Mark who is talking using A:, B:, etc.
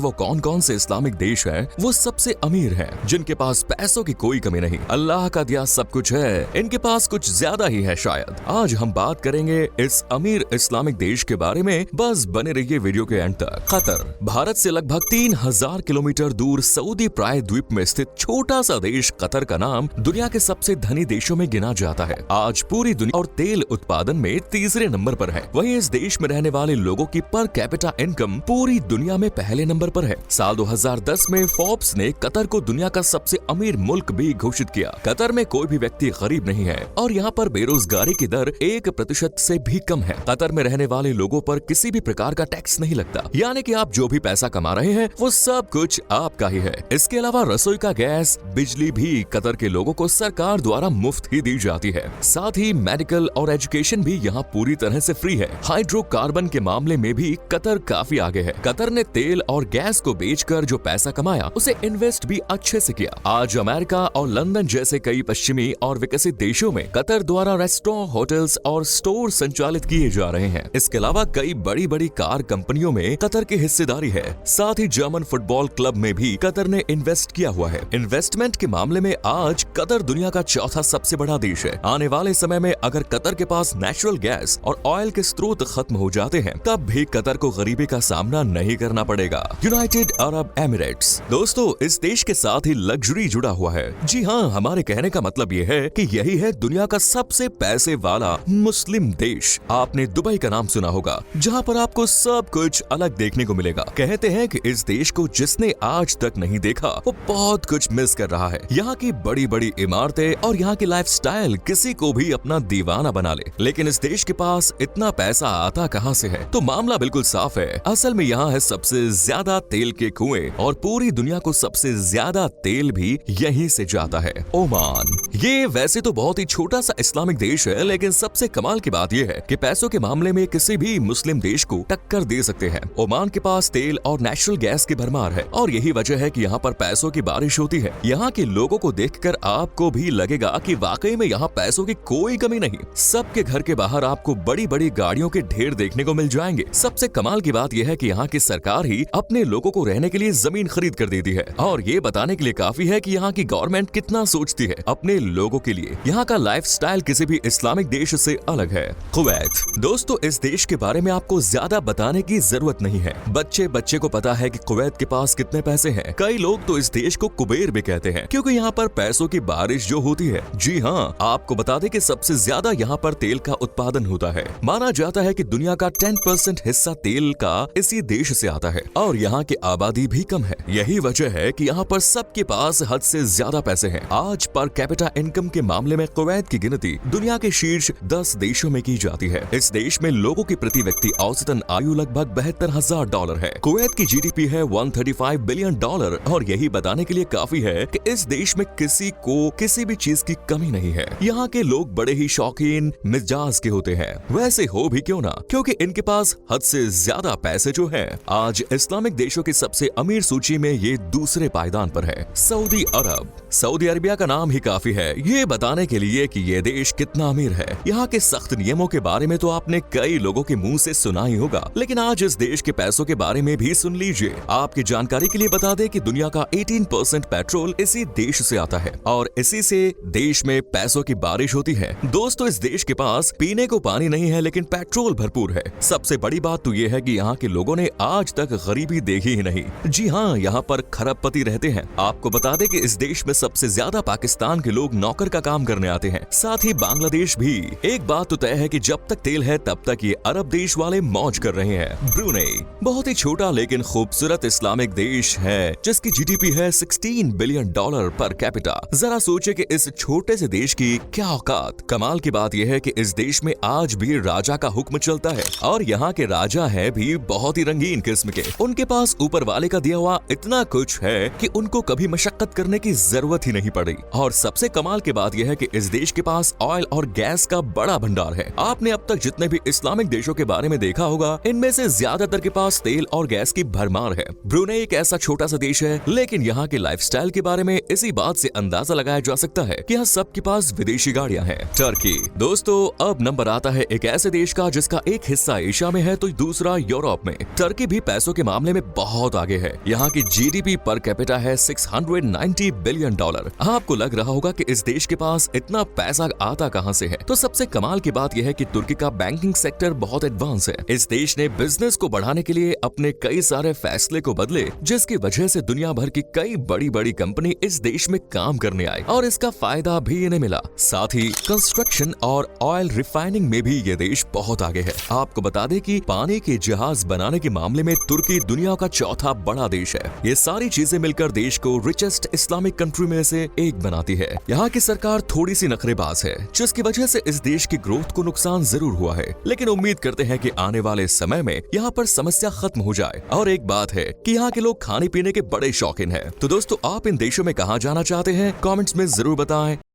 A: वो कौन कौन से इस्लामिक देश हैं वो सबसे अमीर हैं, जिनके पास पैसों की कोई कमी नहीं। अल्लाह का दिया सब कुछ है, इनके पास कुछ ज्यादा ही है शायद। आज हम बात करेंगे इस अमीर इस्लामिक देश के बारे में, बस बने रहिए वीडियो के एंड तक। कतर भारत से लगभग 3000 किलोमीटर दूर सऊदी प्राय द्वीप में स्थित छोटा सा देश कतर का नाम दुनिया के सबसे धनी देशों में गिना जाता है। आज पूरी दुनिया और तेल उत्पादन में तीसरे नंबर पर है। वहीं इस देश में रहने वाले लोगों की पर कैपिटा इनकम पूरी दुनिया में पहले नंबर पर है। साल 2010 में फोर्ब्स ने कतर को दुनिया का सबसे अमीर मुल्क भी घोषित किया। कतर में कोई भी व्यक्ति गरीब नहीं है और यहाँ पर बेरोजगारी की दर 1% से भी कम है। कतर में रहने वाले लोगों पर किसी भी प्रकार का टैक्स नहीं लगता, यानी कि आप जो भी पैसा कमा रहे हैं वो सब कुछ आपका ही है। इसके अलावा रसोई का गैस, बिजली भी कतर के लोगों को सरकार द्वारा मुफ्त ही दी जाती है। साथ ही मेडिकल और एजुकेशन भी यहाँ पूरी तरह से फ्री है। हाइड्रोकार्बन के मामले में भी कतर काफी आगे है। कतर ने तेल और गैस को बेचकर जो पैसा कमाया उसे इन्वेस्ट भी अच्छे से किया। आज अमेरिका और लंदन जैसे कई पश्चिमी और विकसित देशों में कतर द्वारा रेस्टोरेंट, होटल्स और स्टोर संचालित किए जा रहे हैं। इसके अलावा कई बड़ी बड़ी कार कंपनियों में कतर की हिस्सेदारी है। साथ ही जर्मन फुटबॉल क्लब में भी कतर ने इन्वेस्ट किया हुआ है। इन्वेस्टमेंट के मामले में आज कतर दुनिया का चौथा सबसे बड़ा देश है। आने वाले समय में अगर कतर के पास नेचुरल गैस और ऑयल के स्रोत खत्म हो जाते हैं तब भी कतर को गरीबी का सामना नहीं करना पड़ेगा। यूनाइटेड अरब एमिरेट्स दोस्तों, इस देश के साथ ही लग्जरी जुड़ा हुआ है। जी हाँ, हमारे कहने का मतलब ये है कि यही है दुनिया का सबसे पैसे वाला मुस्लिम देश। आपने दुबई का नाम सुना होगा, जहाँ पर आपको सब कुछ अलग देखने को मिलेगा। कहते हैं कि इस देश को जिसने आज तक नहीं देखा वो बहुत कुछ मिस कर रहा है। यहाँ की बड़ी बड़ी इमारतें और यहाँ की लाइफस्टाइल किसी को भी अपना दीवाना बना ले। लेकिन इस देश के पास इतना पैसा आता कहाँ से है? तो मामला बिल्कुल साफ है। असल में यहाँ है सबसे ज्यादा तेल के कुएं और पूरी दुनिया को सबसे ज्यादा तेल भी यहीं से जाता है। ओमान ये वैसे तो बहुत ही छोटा सा इस्लामिक देश है, लेकिन सबसे कमाल की बात यह है कि पैसों के मामले में किसी भी मुस्लिम देश को टक्कर दे सकते हैं। ओमान के पास तेल और नेचुरल गैस की भरमार है और यही वजह है कि यहाँ पर पैसों की बारिश होती है। यहाँ के लोगों को देखकर आपको भी लगेगा कि वाकई में यहाँ पैसों की कोई कमी नहीं। सबके घर के बाहर आपको बड़ी बड़ी गाड़ियों के ढेर देखने को मिल जाएंगे। सबसे कमाल की बात यह है कि यहाँ की सरकार ही अपने लोगों को रहने के लिए जमीन खरीद कर देती है और ये बताने के लिए काफी है कि यहाँ की गवर्नमेंट कितना सोचती है अपने लोगों के लिए। यहाँ का लाइफस्टाइल किसी भी इस्लामिक देश से अलग है। कुवैत दोस्तों, इस देश के बारे में आपको ज्यादा बताने की जरूरत नहीं है। बच्चे बच्चे को पता है कि कुवैत के पास कितने पैसे हैं। कई लोग तो इस देश को कुबेर भी कहते हैं क्योंकि यहाँ पर पैसों की बारिश जो होती है। जी हाँ, आपको बता दें कि सबसे ज्यादा यहाँ पर तेल का उत्पादन होता है। माना जाता है कि दुनिया का 10% हिस्सा तेल का इसी देश से आता है और यहाँ की आबादी भी कम है। यही वजह है कि यहाँ पर सबके पास हद से ज्यादा पैसे हैं। आज पर कैपिटा इनकम के मामले में कुवैत की गिनती दुनिया के शीर्ष 10 देशों में की जाती है। इस देश में लोगों की प्रति व्यक्ति औसतन आयु लगभग $72,000 है। कुवैत की जीडीपी है $135 बिलियन और यही बताने के लिए काफी है कि इस देश में किसी को किसी भी चीज की कमी नहीं है। यहाँ के लोग बड़े ही शौकीन मिजाज के होते हैं। वैसे हो भी क्यों ना, क्योंकि इनके पास हद से ज्यादा पैसे जो है। आज इस्लामिक देशों की सबसे अमीर सूची में ये दूसरे पायदान पर है। सऊदी अरब सऊदी अरबिया का नाम ही काफी है ये बताने के लिए कि ये देश कितना अमीर है। यहाँ के सख्त नियमों के बारे में तो आपने कई लोगों के मुंह से सुना ही होगा, लेकिन आज इस देश के पैसों के बारे में भी सुन लीजिए। आपकी जानकारी के लिए बता दें कि दुनिया का 18% पेट्रोल इसी देश से आता है और इसी से देश में पैसों की बारिश होती है। दोस्तों, इस देश के पास पीने को पानी नहीं है लेकिन पेट्रोल भरपूर है। सबसे बड़ी बात तो ये है कि यहाँ के लोगों ने आज तक गरीबी देखी ही नहीं। जी हाँ, यहाँ पर खरबपति रहते हैं। आपको बता दें कि इस देश में सबसे ज्यादा पाकिस्तान के लोग नौकर का काम करने आते हैं, साथ ही बांग्लादेश भी। एक बात तो तय है कि जब तक तेल है तब तक ये अरब देश वाले मौज कर रहे हैं। ब्रुनेई बहुत ही छोटा लेकिन खूबसूरत इस्लामिक देश है जिसकी जीडीपी है $16 बिलियन पर कैपिटा। जरा सोचे कि इस छोटे से देश की क्या औकात। कमाल की बात यह है कि इस देश में आज भी राजा का हुक्म चलता है और यहाँ के राजा है भी बहुत ही रंगीन किस्म के। उनके पास ऊपर वाले का दिया हुआ इतना कुछ है कि उनको कभी मशक्कत करने की जरूरत ही नहीं पड़ी। और सबसे कमाल की बात यह है कि इस देश के पास ऑयल और गैस का बड़ा भंडार है। आपने अब तक जितने भी इस्लामिक देशों के बारे में देखा होगा, इनमें से ज्यादातर के पास तेल और गैस की भरमार है। ब्रुनेई एक ऐसा छोटा सा देश है, लेकिन यहाँ के लाइफस्टाइल के बारे में इसी बात से अंदाजा लगाया जा सकता है कि यहाँ सबके पास विदेशी गाड़ियाँ हैं। टर्की दोस्तों, अब नंबर आता है एक ऐसे देश का जिसका एक हिस्सा एशिया में है तो दूसरा यूरोप में। टर्की भी पैसों के मामले में बहुत आगे है। यहाँ की जीडीपी पर कैपिटा है $690 बिलियन। आपको लग रहा होगा कि इस देश के पास इतना पैसा आता कहां से है, तो सबसे कमाल की बात यह है कि तुर्की का बैंकिंग सेक्टर बहुत एडवांस है। इस देश ने बिजनेस को बढ़ाने के लिए अपने कई सारे फैसले को बदले, जिसकी वजह से दुनिया भर की कई बड़ी बड़ी कंपनी इस देश में काम करने आई और इसका फायदा भी इन्हें मिला। साथ ही कंस्ट्रक्शन और ऑयल रिफाइनिंग में भी ये देश बहुत आगे है। आपको बता दें कि पानी के जहाज बनाने के मामले में तुर्की दुनिया का चौथा बड़ा देश है। ये सारी चीजें मिलकर देश को रिचेस्ट इस्लामिक कंट्री में से एक बनाती है। यहाँ की सरकार थोड़ी सी नखरेबाज है, जिसकी वजह से इस देश की ग्रोथ को नुकसान जरूर हुआ है, लेकिन उम्मीद करते हैं कि आने वाले समय में यहाँ पर समस्या खत्म हो जाए। और एक बात है कि यहाँ के लोग खाने पीने के बड़े शौकीन हैं। तो दोस्तों, आप इन देशों में कहाँ जाना चाहते हैं, कमेंट्स में जरूर बताएं।